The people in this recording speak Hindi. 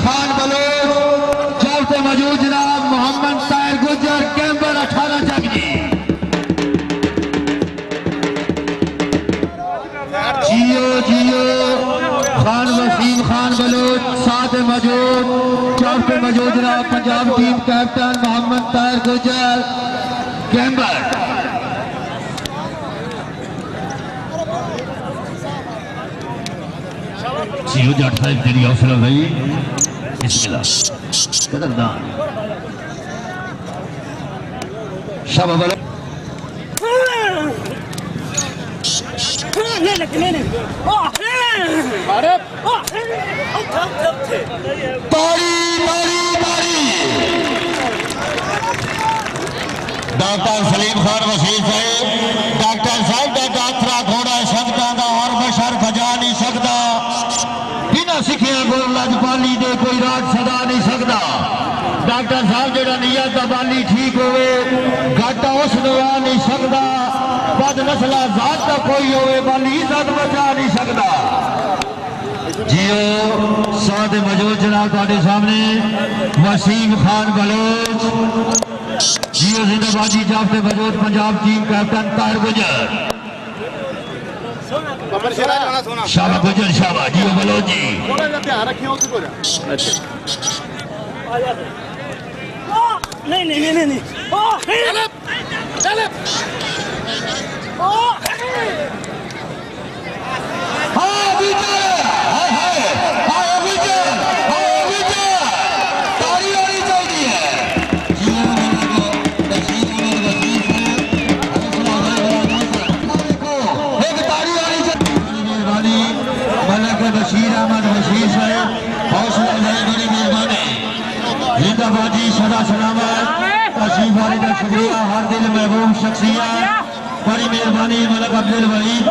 खान बलोच चौथे मौजूद जनाब मोहम्मद ताहिर गुजर कैंबर 18 जगजी। जियो जियो खान वसीम खान बलोच साथ मौजूद चौथे मौजूद जनाब पंजाब टीम कैप्टन मोहम्मद ताहिर गुजर कैंबर। जियो जट साहब तेरी हौसला भाई कदरदान शाबाश बलो डॉक्टर सलीम खान वसीम साहब डॉक्टर साहब का दातरा घोड़ा शब्दा का और बशर बजा नहीं सकता बिना सिखिया को लजपाली दे कोई राज सदा नहीं सकता। डॉक्टर साहब जो नीयत का बाली ठीक होवे घाटा उसने आ नहीं सकता बद नस्ला जात का कोई होवे बाली इज्जत बचा नहीं सकता। जियो साथ मौजूद जनाब ਤੁਹਾਡੇ सामने वसीम खान बलोच जियो जिंदाबादी जाफते मौजूद पंजाब टीम कैप्टन ताहिर गुजर शाबाश गुजर शाबाश जियो बलोच जी नहीं नहीं नहीं नहीं बशीर अहमद बशीर साहब हौसला बड़ी मेहरबानी जिंदाबादी सदा सलामत तशरीफ आने का शुक्रिया हर दिल महबूब शख्सियत बड़ी मेहरबानी मलक अब्दुल वहीद।